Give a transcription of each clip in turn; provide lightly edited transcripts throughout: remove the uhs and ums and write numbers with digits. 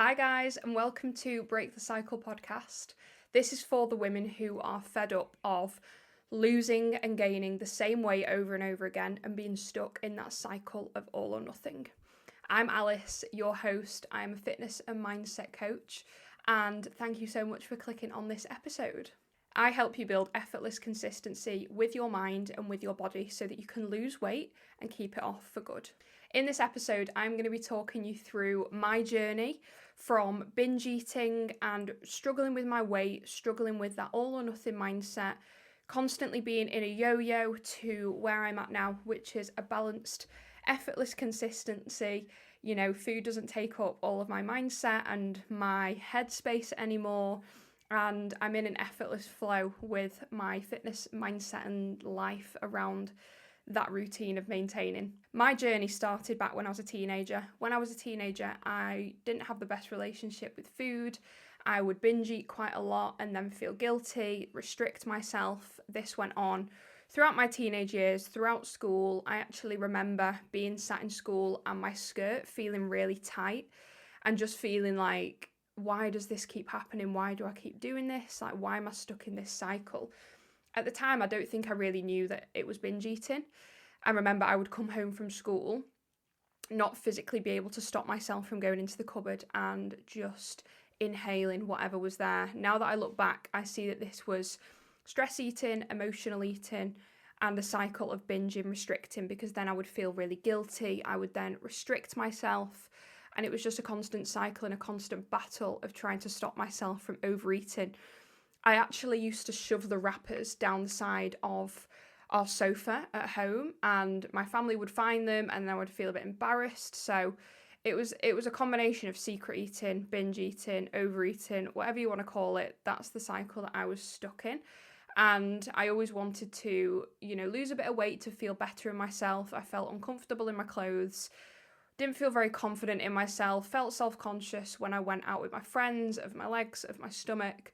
Hi, guys, and welcome to Break the Cycle podcast. This is for the women who are fed up of losing and gaining the same weight over and over again and being stuck in that cycle of all or nothing. I'm Alice, your host. I'm a fitness and mindset coach, and thank you so much for clicking on this episode. I help you build effortless consistency with your mind and with your body so that you can lose weight and keep it off for good. In this episode, I'm going to be talking you through my journey from binge eating and struggling with my weight, struggling with that all or nothing mindset, constantly being in a yo-yo to where I'm at now, which is a balanced, effortless consistency. You know, food doesn't take up all of my mindset and my headspace anymore. And I'm in an effortless flow with my fitness mindset and life around that routine of maintaining. My journey started back when I was a teenager. When I was a teenager, I didn't have the best relationship with food. I would binge eat quite a lot and then feel guilty, restrict myself. This went on throughout my teenage years, throughout school. I actually remember being sat in school and my skirt feeling really tight and just feeling like, why does this keep happening? Why do I keep doing this? Like, why am I stuck in this cycle? At the time, I don't think I really knew that it was binge eating. I remember I would come home from school, not physically be able to stop myself from going into the cupboard and just inhaling whatever was there. Now that I look back, I see that this was stress eating, emotional eating, and a cycle of binging, restricting, because then I would feel really guilty. I would then restrict myself. And it was just a constant cycle and a constant battle of trying to stop myself from overeating. I actually used to shove the wrappers down the side of our sofa at home, and my family would find them and then I would feel a bit embarrassed. So it was a combination of secret eating, binge eating, overeating, whatever you want to call it. That's the cycle that I was stuck in. And I always wanted to, lose a bit of weight to feel better in myself. I felt uncomfortable in my clothes, didn't feel very confident in myself, felt self-conscious when I went out with my friends, of my legs, of my stomach.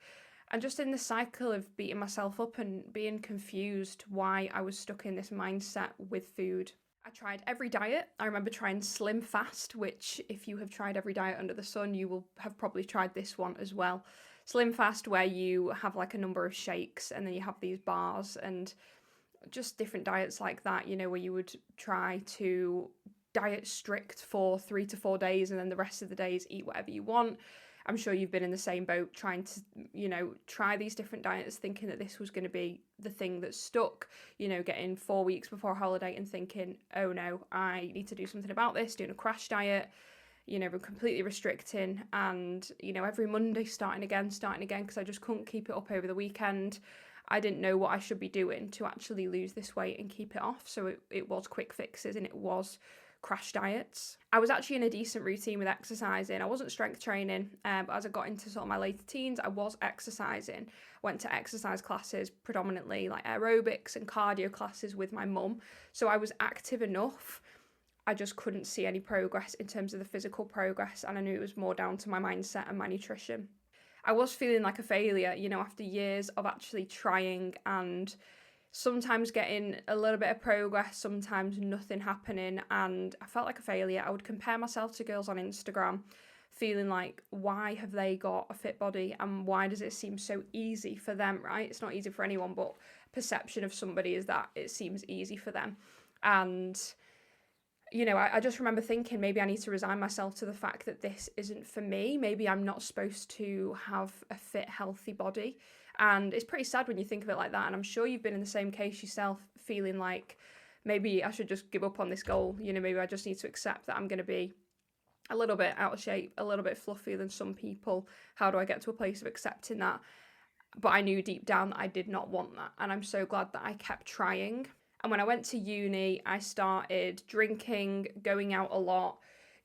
And just in the cycle of beating myself up and being confused why I was stuck in this mindset with food. I tried every diet. I remember trying Slim Fast, which if you have tried every diet under the sun, you will have probably tried this one as well. Slim Fast, where you have like a number of shakes and then you have these bars, and just different diets like that, where you would try to diet strict for 3 to 4 days and then the rest of the days eat whatever you want. I'm sure you've been in the same boat trying to, try these different diets, thinking that this was going to be the thing that stuck, getting 4 weeks before a holiday and thinking, oh no, I need to do something about this, doing a crash diet, completely restricting, and, every Monday starting again, because I just couldn't keep it up over the weekend. I didn't know what I should be doing to actually lose this weight and keep it off. So it was quick fixes and it was crash diets. I was actually in a decent routine with exercising. I wasn't strength training, but as I got into sort of my later teens, I was exercising. Went to exercise classes, predominantly like aerobics and cardio classes with my mum. So I was active enough. I just couldn't see any progress in terms of the physical progress, and I knew it was more down to my mindset and my nutrition. I was feeling like a failure, after years of actually trying and sometimes getting a little bit of progress, sometimes nothing happening, and I felt like a failure. I would compare myself to girls on Instagram, feeling like, why have they got a fit body and why does it seem so easy for them, right? It's not easy for anyone, but perception of somebody is that it seems easy for them. And I just remember thinking maybe I need to resign myself to the fact that this isn't for me. Maybe I'm not supposed to have a fit, healthy body. And it's pretty sad when you think of it like that. And I'm sure you've been in the same case yourself, feeling like maybe I should just give up on this goal. Maybe I just need to accept that I'm going to be a little bit out of shape, a little bit fluffier than some people. How do I get to a place of accepting that? But I knew deep down that I did not want that. And I'm so glad that I kept trying. And when I went to uni, I started drinking, going out a lot,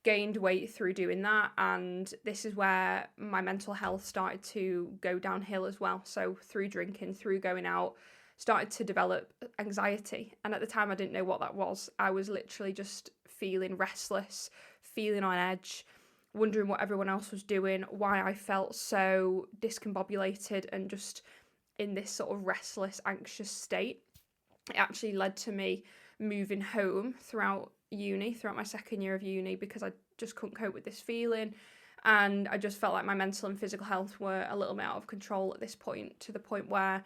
gained weight through doing that, and this is where my mental health started to go downhill as well. So through drinking, through going out, started to develop anxiety, and at the time I didn't know what that was. I was literally just feeling restless, feeling on edge, wondering what everyone else was doing, why I felt so discombobulated and just in this sort of restless, anxious state. It actually led to me moving home throughout my second year of uni, because I just couldn't cope with this feeling. And I just felt like my mental and physical health were a little bit out of control at this point, to the point where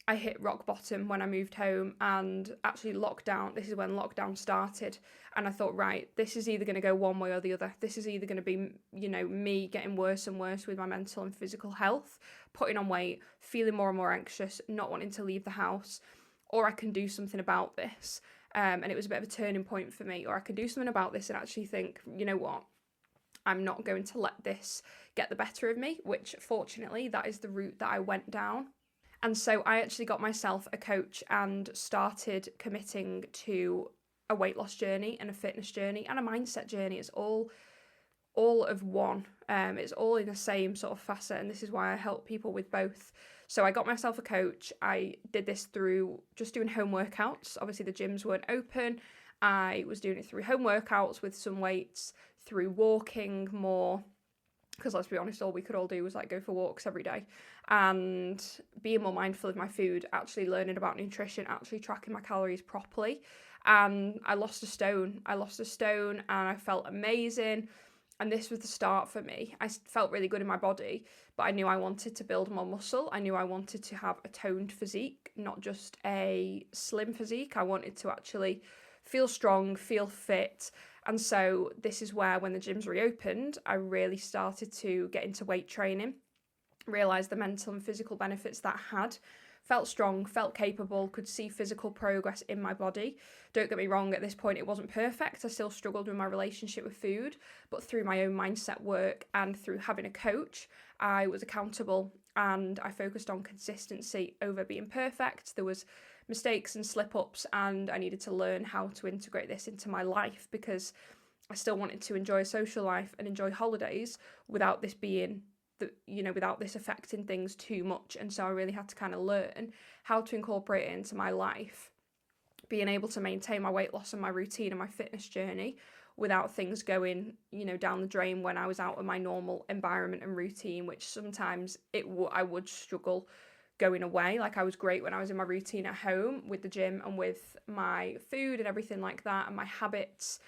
I hit rock bottom when I moved home. And actually this is when lockdown started. And I thought, right, this is either going to go one way or the other. This is either going to be, me getting worse and worse with my mental and physical health, putting on weight, feeling more and more anxious, not wanting to leave the house, or I can do something about this. And it was a bit of a turning point for me, or I can do something about this and actually think, you know what, I'm not going to let this get the better of me, which fortunately that is the route that I went down. And so I actually got myself a coach and started committing to a weight loss journey and a fitness journey and a mindset journey. It's all of one. It's all in the same sort of facet, and this is why I help people with both. So I got myself a coach. I did this through just doing home workouts. Obviously the gyms weren't open. I was doing it through home workouts with some weights, through walking more, because let's be honest, all we could all do was like go for walks every day, and being more mindful of my food, actually learning about nutrition, actually tracking my calories properly. And I lost a stone and I felt amazing. And this was the start for me. I felt really good in my body, but I knew I wanted to build more muscle. I knew I wanted to have a toned physique, not just a slim physique. I wanted to actually feel strong, feel fit. And so this is where, when the gyms reopened, I really started to get into weight training, realised the mental and physical benefits that had. Felt strong, felt capable, could see physical progress in my body. Don't get me wrong, at this point it wasn't perfect. I still struggled with my relationship with food, but through my own mindset work and through having a coach, I was accountable and I focused on consistency over being perfect. There was mistakes and slip-ups, and I needed to learn how to integrate this into my life, because I still wanted to enjoy a social life and enjoy holidays without this being without this affecting things too much. And so I really had to kind of learn how to incorporate it into my life, being able to maintain my weight loss and my routine and my fitness journey without things going, down the drain when I was out of my normal environment and routine, which sometimes I would struggle going away. Like, I was great when I was in my routine at home with the gym and with my food and everything like that and my habits.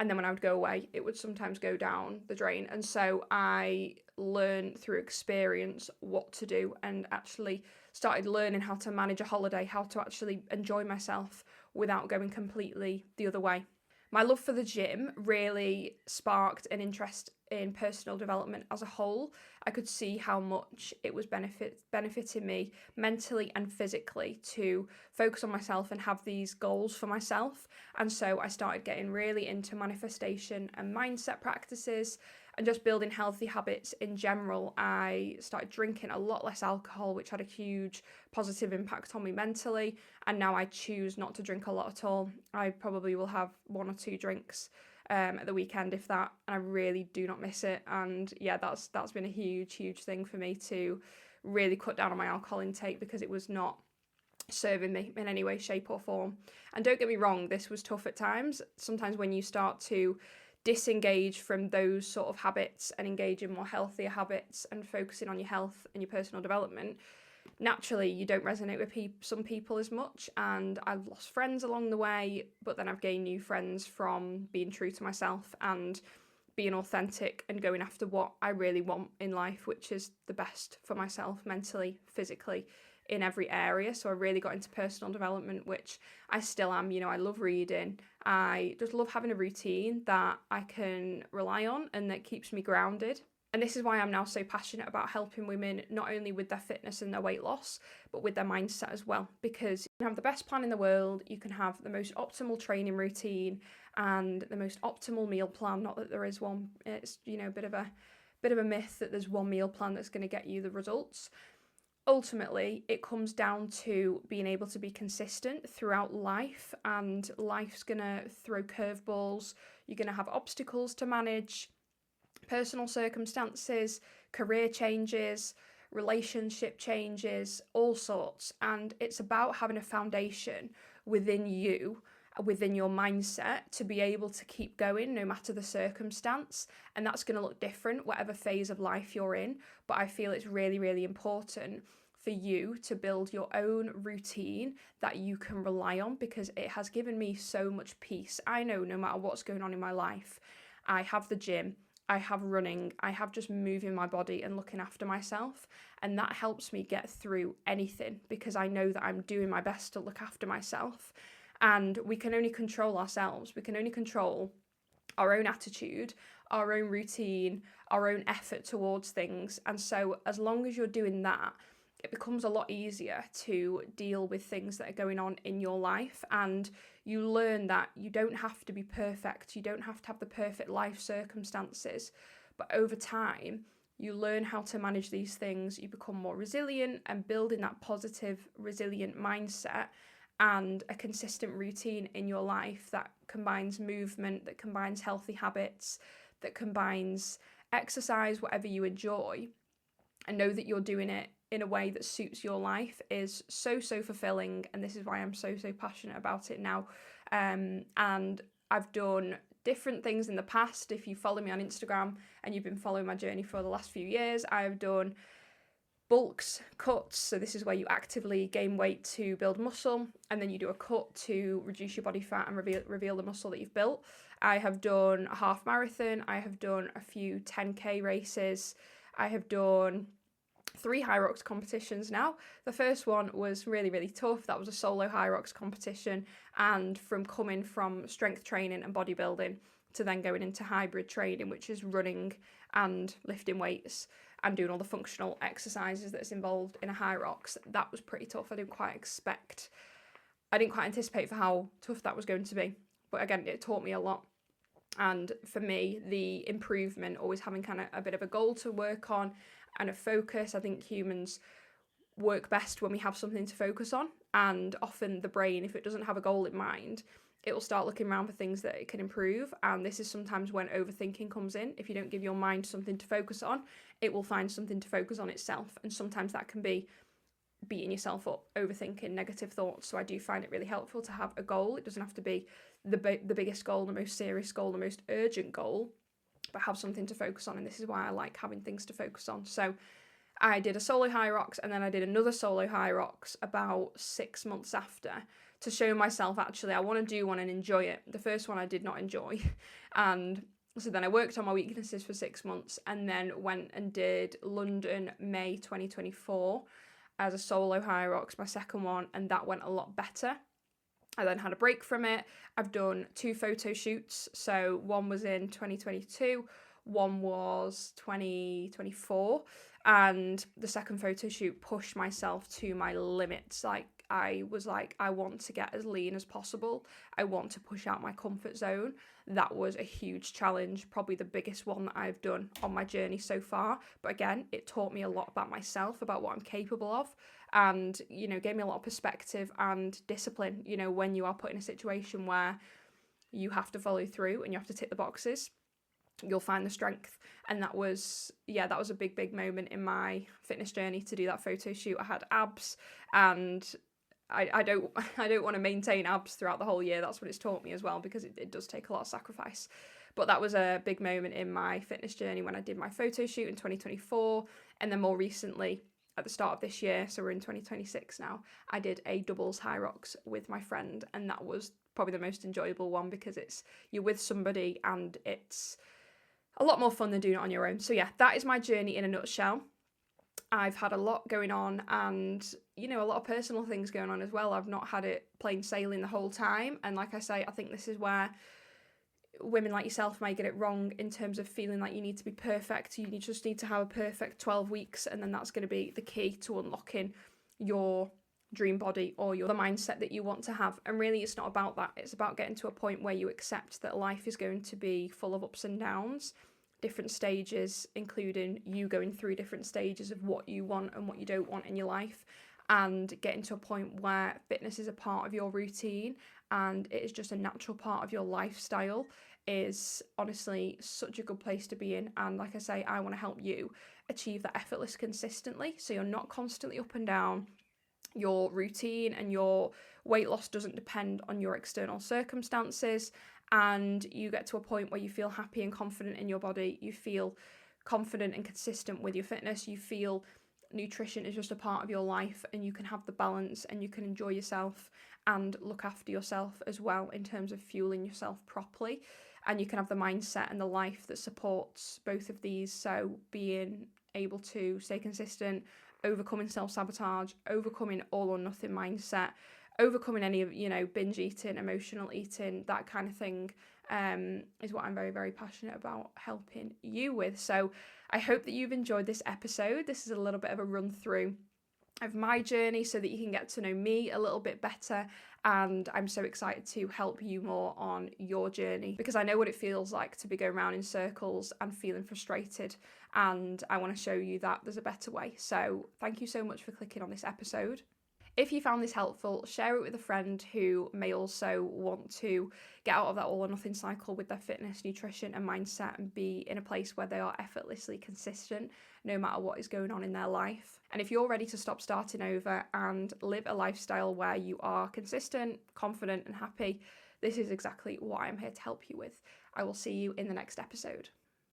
And then when I would go away, it would sometimes go down the drain. And so I learned through experience what to do, and actually started learning how to manage a holiday, how to actually enjoy myself without going completely the other way. My love for the gym really sparked an interest in personal development as a whole. I could see how much it was benefiting me mentally and physically to focus on myself and have these goals for myself. And so I started getting really into manifestation and mindset practices and just building healthy habits in general. I started drinking a lot less alcohol, which had a huge positive impact on me mentally. And now I choose not to drink a lot at all. I probably will have 1 or 2 drinks at the weekend, if that, and I really do not miss it. And yeah, that's been a huge thing for me, to really cut down on my alcohol intake, because it was not serving me in any way, shape or form. And don't get me wrong, this was tough at times. Sometimes when you start to disengage from those sort of habits and engage in more healthier habits and focusing on your health and your personal development, naturally you don't resonate with some people as much, and I've lost friends along the way, but then I've gained new friends from being true to myself and being authentic and going after what I really want in life, which is the best for myself mentally, physically, in every area. So I really got into personal development, which I still am. I love reading. I just love having a routine that I can rely on and that keeps me grounded. And this is why I'm now so passionate about helping women, not only with their fitness and their weight loss, but with their mindset as well. Because you can have the best plan in the world, you can have the most optimal training routine and the most optimal meal plan. Not that there is one. It's, a bit of a myth that there's one meal plan that's going to get you the results. Ultimately, it comes down to being able to be consistent throughout life, and life's going to throw curveballs. You're going to have obstacles to manage, personal circumstances, career changes, relationship changes, all sorts. And it's about having a foundation within you, within your mindset, to be able to keep going no matter the circumstance. And that's going to look different whatever phase of life you're in. But I feel it's really important for you to build your own routine that you can rely on, because it has given me so much peace. I know no matter what's going on in my life, I have the gym, I have running, I have just moving my body and looking after myself. And that helps me get through anything because I know that I'm doing my best to look after myself. And we can only control ourselves. We can only control our own attitude, our own routine, our own effort towards things. And so, as long as you're doing that, it becomes a lot easier to deal with things that are going on in your life. And you learn that you don't have to be perfect, you don't have to have the perfect life circumstances. But over time, you learn how to manage these things, you become more resilient, and building that positive, resilient mindset and a consistent routine in your life that combines movement, that combines healthy habits, that combines exercise, whatever you enjoy, and know that you're doing it in a way that suits your life is so fulfilling. And this is why I'm so passionate about it now. And I've done different things in the past. If you follow me on Instagram and you've been following my journey for the last few years, I've done bulks, cuts, so this is where you actively gain weight to build muscle, and then you do a cut to reduce your body fat and reveal the muscle that you've built. I have done a half marathon, I have done a few 10k races, I have done 3 Hyrox competitions now. The first one was really tough. That was a solo Hyrox competition, and from coming from strength training and bodybuilding to then going into hybrid training, which is running and lifting weights and doing all the functional exercises that's involved in a Hyrox, that was pretty tough. I didn't quite anticipate for how tough that was going to be. But again, it taught me a lot. And for me, the improvement, always having kind of a bit of a goal to work on and a focus. I think humans work best when we have something to focus on. And often the brain, if it doesn't have a goal in mind, it will start looking around for things that it can improve. And this is sometimes when overthinking comes in. If you don't give your mind something to focus on, it will find something to focus on itself. And sometimes that can be beating yourself up, overthinking, negative thoughts. So I do find it really helpful to have a goal. It doesn't have to be the biggest goal, the most serious goal, the most urgent goal, but have something to focus on. And this is why I like having things to focus on. So I did a solo Hyrox, and then I did another solo Hyrox about 6 months after, to show myself, actually, I want to do one and enjoy it. The first one I did not enjoy. And so then I worked on my weaknesses for 6 months, and then went and did London, May 2024 as a solo Hyrox, my second one, and that went a lot better. I then had a break from it. I've done 2 photo shoots. So one was in 2022, one was 2024. And the second photo shoot pushed myself to my limits. I was like, I want to get as lean as possible. I want to push out my comfort zone. That was a huge challenge, probably the biggest one that I've done on my journey so far. But again, it taught me a lot about myself, about what I'm capable of, and, gave me a lot of perspective and discipline, when you are put in a situation where you have to follow through and you have to tick the boxes, you'll find the strength. And that was a big moment in my fitness journey to do that photo shoot. I had abs, and I don't want to maintain abs throughout the whole year. That's what it's taught me as well, because it does take a lot of sacrifice. But that was a big moment in my fitness journey when I did my photo shoot in 2024. And then more recently, at the start of this year, so we're in 2026 now, I did a doubles Hyrox with my friend, and that was probably the most enjoyable one, because you're with somebody and it's a lot more fun than doing it on your own. So yeah, that is my journey in a nutshell. I've had a lot going on, and a lot of personal things going on as well. I've not had it plain sailing the whole time, and like I say, I think this is where women like yourself might get it wrong, in terms of feeling like you need to be perfect. You just need to have a perfect 12 weeks, and then that's going to be the key to unlocking your dream body or the mindset that you want to have. And really, it's not about that. It's about getting to a point where you accept that life is going to be full of ups and downs, different stages, including you going through different stages of what you want and what you don't want in your life, and getting to a point where fitness is a part of your routine and it is just a natural part of your lifestyle, is honestly such a good place to be in. And like I say, I want to help you achieve that effortless consistently, so you're not constantly up and down. Your routine and your weight loss doesn't depend on your external circumstances, and you get to a point where you feel happy and confident in your body. You feel confident and consistent with your fitness. You feel nutrition is just a part of your life, and you can have the balance, and you can enjoy yourself and look after yourself as well, in terms of fueling yourself properly. and you can have the mindset and the life that supports both of these. So being able to stay consistent, overcoming self-sabotage, overcoming all or nothing mindset, overcoming any of, binge eating, emotional eating, that kind of thing, is what I'm very, very passionate about helping you with. So I hope that you've enjoyed this episode. This is a little bit of a run through of my journey so that you can get to know me a little bit better, and I'm so excited to help you more on your journey, because I know what it feels like to be going around in circles and feeling frustrated, and I want to show you that there's a better way. So thank you so much for clicking on this episode. If you found this helpful, share it with a friend who may also want to get out of that all or nothing cycle with their fitness, nutrition and mindset, and be in a place where they are effortlessly consistent no matter what is going on in their life. And if you're ready to stop starting over and live a lifestyle where you are consistent, confident and happy, this is exactly what I'm here to help you with. I will see you in the next episode.